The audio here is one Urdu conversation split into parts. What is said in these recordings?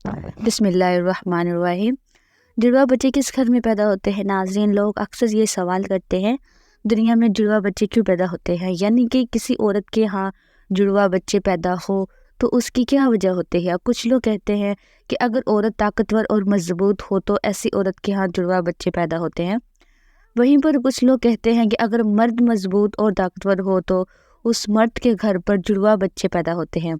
بسم اللہ الرحمن الرحیم۔ جڑواں بچے کس گھر میں پیدا ہوتے ہیں؟ ناظرین، لوگ اکثر یہ سوال کرتے ہیں دنیا میں جڑواں بچے کیوں پیدا ہوتے ہیں، یعنی کہ کسی عورت کے ہاں جڑواں بچے پیدا ہو تو اس کی کیا وجہ ہوتی ہے۔ کچھ لوگ کہتے ہیں کہ اگر عورت طاقتور اور مضبوط ہو تو ایسی عورت کے ہاں جڑواں بچے پیدا ہوتے ہیں۔ وہیں پر کچھ لوگ کہتے ہیں کہ اگر مرد مضبوط اور طاقتور ہو تو اس مرد کے گھر پر جڑواں بچے پیدا ہوتے ہیں۔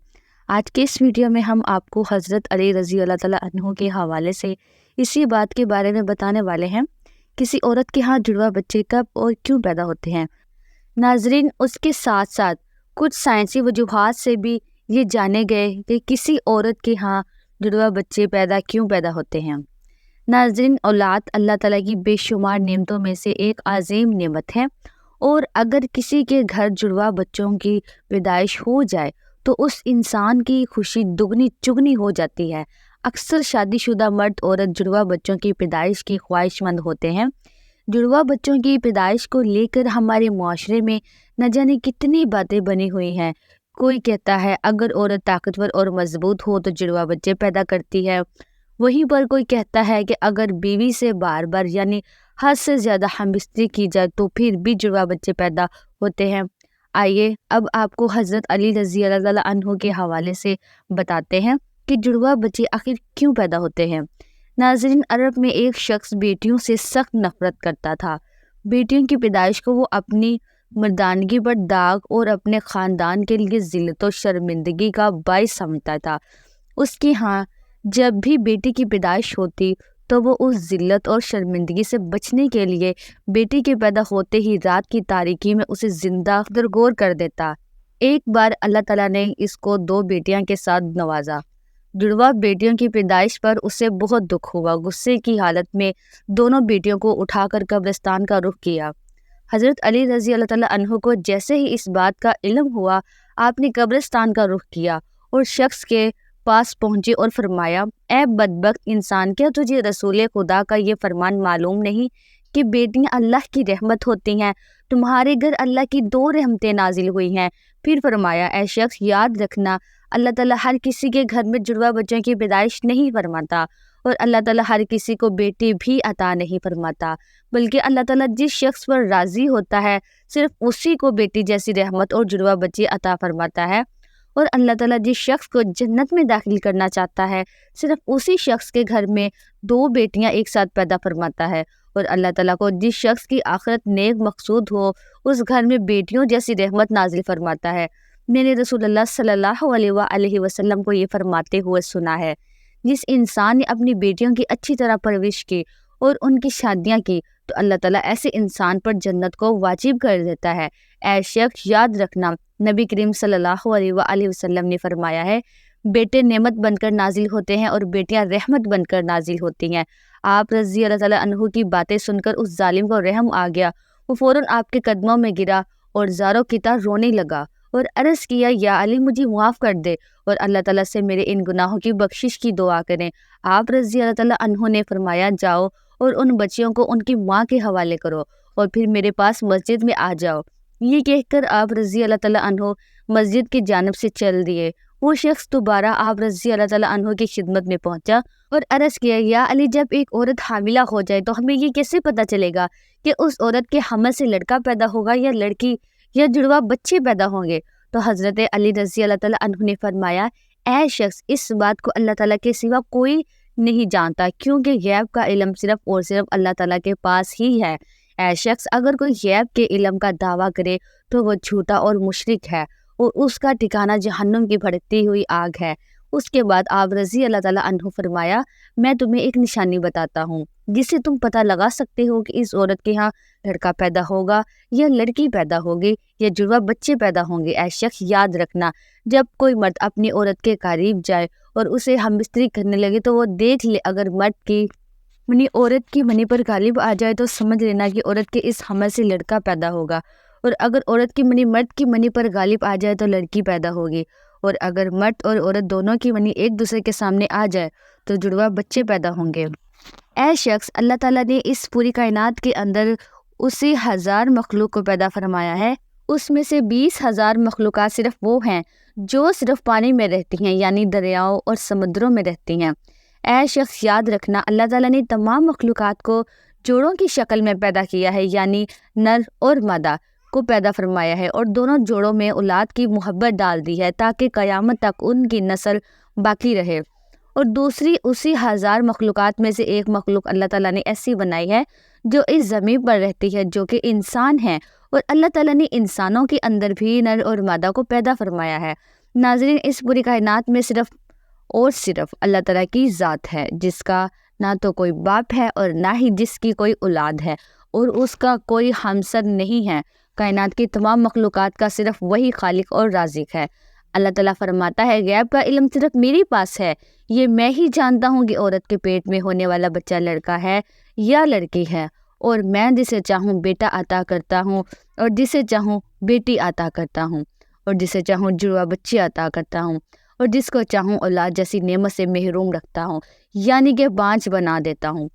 آج کے اس ویڈیو میں ہم آپ کو حضرت علی رضی اللہ تعالیٰ عنہ کے حوالے سے اسی بات کے بارے میں بتانے والے ہیں، کسی عورت کے ہاں جڑواں بچے کب اور کیوں پیدا ہوتے ہیں۔ ناظرین، اس کے ساتھ ساتھ کچھ سائنسی وجوہات سے بھی یہ جانے گئے کہ کسی عورت کے ہاں جڑواں بچے کیوں پیدا ہوتے ہیں۔ ناظرین، اولاد اللہ تعالیٰ کی بے شمار نعمتوں میں سے ایک عظیم نعمت ہے، اور اگر کسی کے گھر جڑواں بچوں کی پیدائش ہو جائے تو اس انسان کی خوشی دگنی چگنی ہو جاتی ہے۔ اکثر شادی شدہ مرد عورت جڑواں بچوں کی پیدائش کی خواہش مند ہوتے ہیں۔ جڑواں بچوں کی پیدائش کو لے کر ہمارے معاشرے میں نہ جانے کتنی باتیں بنی ہوئی ہیں۔ کوئی کہتا ہے اگر عورت طاقتور اور مضبوط ہو تو جڑواں بچے پیدا کرتی ہے، وہیں پر کوئی کہتا ہے کہ اگر بیوی سے بار بار یعنی حد سے زیادہ ہم بستری کی جائے تو پھر بھی جڑواں بچے پیدا ہوتے ہیں۔ آئیے اب آپ کو حضرت علی رضی اللہ تعالیٰ عنہ کے حوالے سے بتاتے ہیں کہ جڑواں بچے آخر کیوں پیدا ہوتے ہیں۔ ناظرین، عرب میں ایک شخص بیٹیوں سے سخت نفرت کرتا تھا۔ بیٹیوں کی پیدائش کو وہ اپنی مردانگی پر داغ اور اپنے خاندان کے لیے ذلت و شرمندگی کا باعث سمجھتا تھا۔ اس کی ہاں جب بھی بیٹی کی پیدائش ہوتی تو وہ اس ذلت اور شرمندگی سے بچنے کے لیے بیٹی کے پیدا ہوتے ہی رات کی تاریکی میں اسے زندہ درگور کر دیتا۔ ایک بار اللہ تعالیٰ نے اس کو 2 بیٹیاں کے ساتھ نوازا۔ جڑواں بیٹیوں کی پیدائش پر اسے بہت دکھ ہوا۔ غصے کی حالت میں دونوں بیٹیوں کو اٹھا کر قبرستان کا رخ کیا۔ حضرت علی رضی اللہ تعالیٰ عنہ کو جیسے ہی اس بات کا علم ہوا، آپ نے قبرستان کا رخ کیا اور شخص کے پاس پہنچے اور فرمایا، اے بدبخت انسان، کیا تجھے رسول خدا کا یہ فرمان معلوم نہیں کہ بیٹیاں اللہ کی رحمت ہوتی ہیں؟ تمہارے گھر اللہ کی 2 رحمتیں نازل ہوئی ہیں۔ پھر فرمایا، اے شخص، یاد رکھنا، اللہ تعالیٰ ہر کسی کے گھر میں جڑواں بچوں کی پیدائش نہیں فرماتا، اور اللہ تعالیٰ ہر کسی کو بیٹی بھی عطا نہیں فرماتا، بلکہ اللہ تعالیٰ جس شخص پر راضی ہوتا ہے صرف اسی کو بیٹی جیسی رحمت اور جڑواں بچے عطا فرماتا ہے، اور اللہ تعالیٰ جس شخص کو جنت میں داخل کرنا چاہتا ہے صرف اسی شخص کے گھر میں 2 بیٹیاں ایک ساتھ پیدا فرماتا ہے، اور اللہ تعالیٰ کو جس شخص کی آخرت نیک مقصود ہو اس گھر میں بیٹیوں جیسی رحمت نازل فرماتا ہے۔ میں نے رسول اللہ صلی اللہ علیہ وآلہ وسلم کو یہ فرماتے ہوئے سنا ہے، جس انسان نے اپنی بیٹیوں کی اچھی طرح پرورش کی اور ان کی شادیاں کی تو اللہ تعالیٰ ایسے انسان پر جنت کو واجب کر دیتا ہے۔ اے شخص، یاد رکھنا، نبی کریم صلی اللہ علیہ وآلہ وسلم نے فرمایا ہے، بیٹے نعمت بن کر نازل ہوتے ہیں اور بیٹیاں رحمت بن کر نازل ہوتی ہیں۔ آپ رضی اللہ تعالیٰ عنہ کی باتیں سن کر اس ظالم کو رحم آ گیا۔ وہ فوراً آپ کے قدموں میں گرا اور زاروں کی طرح رونے لگا اور عرض کیا، یا علی، مجھے معاف کر دے اور اللہ تعالیٰ سے میرے ان گناہوں کی بخشش کی دعا کریں۔ آپ رضی اللہ تعالیٰ عنہ نے فرمایا، جاؤ اور ان بچیوں کو ان کی ماں کے حوالے کرو اور پھر میرے پاس مسجد میں آ جاؤ۔ یہ کہہ کر آپ رضی اللہ تعالیٰ عنہ مسجد کی جانب سے چل دیے۔ وہ شخص دوبارہ آپ رضی اللہ تعالیٰ عنہ کی خدمت میں پہنچا اور عرض کیا، یا علی، جب ایک عورت حاملہ ہو جائے تو ہمیں یہ کیسے پتہ چلے گا کہ اس عورت کے حمل سے لڑکا پیدا ہوگا یا لڑکی، یا جڑواں بچے پیدا ہوں گے؟ تو حضرت علی رضی اللہ تعالیٰ عنہ نے فرمایا، اے شخص، اس بات کو اللہ تعالیٰ کے سوا کوئی نہیں جانتا، کیونکہ غیب کا علم صرف اور صرف اللہ تعالیٰ کے پاس ہی ہے۔ اے شخص، اگر کوئی غیب کے علم کا دعویٰ کرے تو وہ جھوٹا اور مشرک ہے، اور اس کا ٹھکانہ جہنم کی بھڑکتی ہوئی آگ ہے۔ اس کے بعد آپ رضی اللہ تعالیٰ عنہ فرمایا، میں تمہیں ایک نشانی بتاتا ہوں جس سے تم پتہ لگا سکتے ہو کہ اس عورت کے ہاں لڑکا پیدا ہوگا یا لڑکی پیدا ہوگی یا جڑواں بچے پیدا ہوں گے۔ اے شخص، یاد رکھنا، جب کوئی مرد اپنی عورت کے قریب جائے اور اسے ہم بستری کرنے لگے تو وہ دیکھ لے، اگر مرد کی منی عورت کی منی پر غالب آ جائے تو سمجھ لینا کہ عورت کے اس حمل سے لڑکا پیدا ہوگا، اور اگر عورت کی منی مرد کی منی پر غالب آ جائے تو لڑکی پیدا ہوگی، اور اگر مرد اور عورت دونوں کی منی ایک دوسرے کے سامنے آ جائے تو جڑواں بچے پیدا ہوں گے۔ اے شخص، اللہ تعالیٰ نے اس پوری کائنات کے اندر اسی 1000 مخلوق کو پیدا فرمایا ہے، اس میں سے 20,000 مخلوقات صرف وہ ہیں جو صرف پانی میں رہتی ہیں یعنی دریاؤں اور سمندروں میں رہتی ہیں۔ اے شخص یاد رکھنا، اللہ تعالیٰ نے تمام مخلوقات کو جوڑوں کی شکل میں پیدا کیا ہے، یعنی نر اور مادہ کو پیدا فرمایا ہے اور دونوں جوڑوں میں اولاد کی محبت ڈال دی ہے تاکہ قیامت تک ان کی نسل باقی رہے۔ اور دوسری اسی ہزار مخلوقات میں سے ایک مخلوق اللہ تعالیٰ نے ایسی بنائی ہے جو اس زمین پر رہتی ہے، جو کہ انسان ہے، اور اللہ تعالیٰ نے انسانوں کے اندر بھی نر اور مادہ کو پیدا فرمایا ہے۔ ناظرین، اس پوری کائنات میں صرف اور صرف اللہ تعالیٰ کی ذات ہے، جس کا نہ تو کوئی باپ ہے اور نہ ہی جس کی کوئی اولاد ہے، اور اس کا کوئی ہمسر نہیں ہے۔ کائنات کی تمام مخلوقات کا صرف وہی خالق اور رازق ہے۔ اللہ تعالیٰ فرماتا ہے، غیب کا علم صرف میرے پاس ہے، یہ میں ہی جانتا ہوں کہ عورت کے پیٹ میں ہونے والا بچہ لڑکا ہے یا لڑکی ہے، اور میں جسے چاہوں بیٹا عطا کرتا ہوں اور جسے چاہوں بیٹی عطا کرتا ہوں، اور جسے چاہوں جڑوا بچی عطا کرتا ہوں، اور جس کو چاہوں اولاد جیسی نعمت سے محروم رکھتا ہوں، یعنی کہ بانجھ بنا دیتا ہوں۔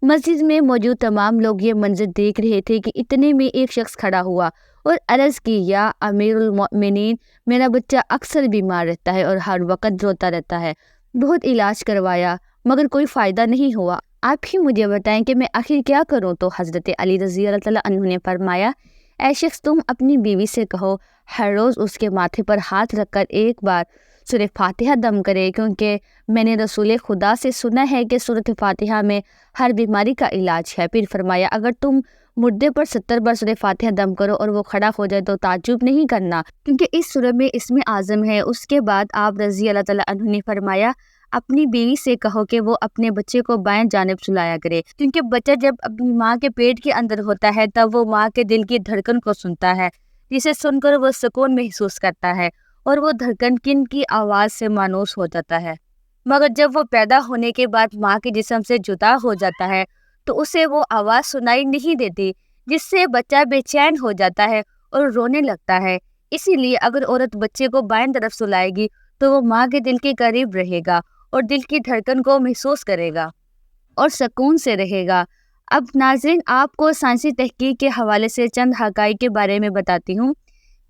مسجد میں موجود تمام لوگ یہ منظر دیکھ رہے تھے کہ اتنے میں ایک شخص کھڑا ہوا اور عرض کی، یا امیر المؤمنین، میرا بچہ اکثر بیمار رہتا ہے اور ہر وقت روتا رہتا ہے، بہت علاج کروایا مگر کوئی فائدہ نہیں ہوا، آپ ہی مجھے بتائیں کہ میں آخر کیا کروں؟ تو حضرت علی رضی اللہ تعالیٰ عنہ نے فرمایا، اے شخص، تم اپنی بیوی سے کہو ہر روز اس کے ماتھے پر ہاتھ رکھ کر ایک بار سورہ فاتحہ دم کرے، کیونکہ میں نے رسول خدا سے سنا ہے کہ سورہ فاتحہ میں ہر بیماری کا علاج ہے۔ پھر فرمایا، اگر تم مردے پر 70 بار سورہ فاتحہ دم کرو اور وہ کھڑا ہو جائے تو تعجب نہیں کرنا، کیونکہ اس سورہ میں اسم اعظم ہے۔ اس کے بعد آپ رضی اللہ تعالیٰ عنہ نے فرمایا، اپنی بیوی سے کہو کہ وہ اپنے بچے کو بائیں جانب سلایا کرے، کیونکہ بچہ جب اپنی ماں کے پیٹ کے اندر ہوتا ہے تب وہ ماں کے دل کی دھڑکن کو سنتا ہے، جسے سن کر وہ سکون محسوس کرتا ہے اور وہ دھڑکن کن کی آواز سے مانوس ہو جاتا ہے، مگر جب وہ پیدا ہونے کے بعد ماں کے جسم سے جدا ہو جاتا ہے تو اسے وہ آواز سنائی نہیں دیتی، جس سے بچہ بے چین ہو جاتا ہے اور رونے لگتا ہے۔ اسی لیے اگر عورت بچے کو بائیں طرف سلائے گی تو وہ ماں کے دل کے قریب رہے گا اور دل کی دھڑکن کو محسوس کرے گا اور سکون سے رہے گا۔ اب ناظرین، آپ کو سائنسی تحقیق کے حوالے سے چند حقائق کے بارے میں بتاتی ہوں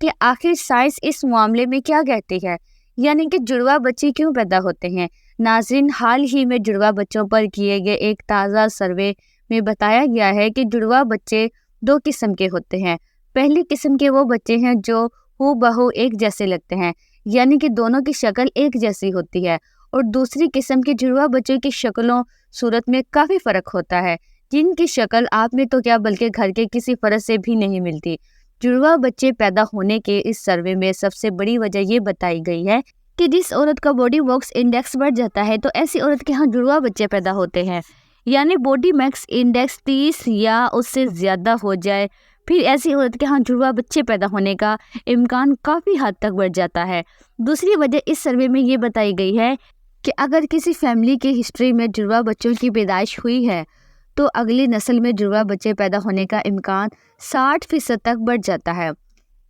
کہ آخر سائنس اس معاملے میں کیا کہتی ہے، یعنی کہ جڑوا بچے کیوں پیدا ہوتے ہیں۔ ناظرین، حال ہی میں جڑوا بچوں پر کیے گئے ایک تازہ سروے میں بتایا گیا ہے کہ جڑوا بچے 2 قسم کے ہوتے ہیں۔ پہلی قسم کے وہ بچے ہیں جو ہو بہو ایک جیسے لگتے ہیں، یعنی کہ دونوں کی شکل ایک جیسی ہوتی ہے، اور دوسری قسم کے جڑوا بچوں کی شکلوں صورت میں کافی فرق ہوتا ہے، جن کی شکل آپ میں تو کیا بلکہ گھر کے کسی فرد سے بھی نہیں ملتی۔ جڑوا بچے پیدا ہونے کے اس سروے میں سب سے بڑی وجہ یہ بتائی گئی ہے کہ جس عورت کا باڈی میکس انڈیکس بڑھ جاتا ہے تو ایسی عورت کے ہاں جڑوا بچے پیدا ہوتے ہیں، یعنی باڈی میکس انڈیکس 30 یا اس سے زیادہ ہو جائے، پھر ایسی عورت کے ہاں جڑوا بچے پیدا ہونے کا امکان کافی حد تک بڑھ جاتا ہے۔ دوسری وجہ اس سروے میں یہ بتائی گئی ہے کہ اگر کسی فیملی کی ہسٹری میں جڑوا بچوں کی پیدائش ہوئی ہے تو اگلی نسل میں جڑوا بچے پیدا ہونے کا امکان 60% تک بڑھ جاتا ہے۔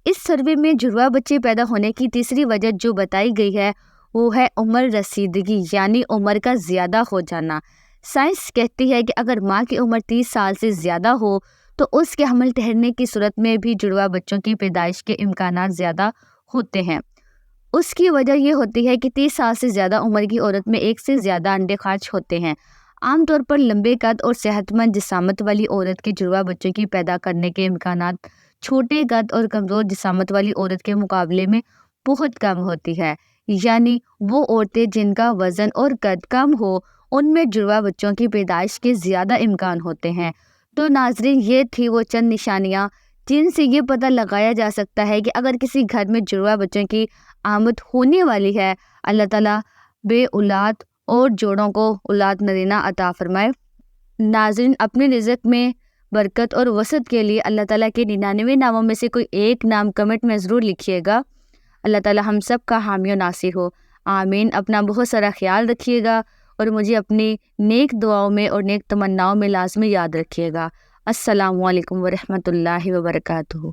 اس سروے میں جڑوا بچے پیدا ہونے کی تیسری وجہ جو بتائی گئی ہے وہ ہے عمر رسیدگی، یعنی عمر کا زیادہ ہو جانا۔ سائنس کہتی ہے کہ اگر ماں کی عمر 30 سال سے زیادہ ہو تو اس کے حمل ٹھہرنے کی صورت میں بھی جڑوا بچوں کی پیدائش کے امکانات زیادہ ہوتے ہیں۔ اس کی وجہ یہ ہوتی ہے کہ 30 سال سے زیادہ عمر کی عورت میں 1 سے زیادہ انڈے خارج ہوتے ہیں۔ عام طور پر لمبے قد اور صحت مند جسامت والی عورت کے جڑوا بچوں کی پیدا کرنے کے امکانات چھوٹے قد اور کمزور جسامت والی عورت کے مقابلے میں بہت کم ہوتی ہے، یعنی وہ عورتیں جن کا وزن اور قد کم ہو ان میں جڑوا بچوں کی پیدائش کے زیادہ امکان ہوتے ہیں۔ تو ناظرین، یہ تھی وہ چند نشانیاں جن سے یہ پتہ لگایا جا سکتا ہے کہ اگر کسی گھر میں جڑوا بچوں کی آمد ہونے والی ہے، اللہ تعالیٰ بے اولاد اور جوڑوں کو اولاد نرینہ عطا فرمائے۔ ناظرین، اپنے رزق میں برکت اور وسعت کے لیے اللہ تعالیٰ کے 99 ناموں میں سے کوئی ایک نام کمنٹ میں ضرور لکھیے گا۔ اللہ تعالیٰ ہم سب کا حامی و ناصر ہو، آمین۔ اپنا بہت سارا خیال رکھیے گا اور مجھے اپنی نیک دعاؤں میں اور نیک تمناؤں میں لازمی یاد رکھیے گا۔ السلام علیکم ورحمۃ اللہ وبرکاتہ۔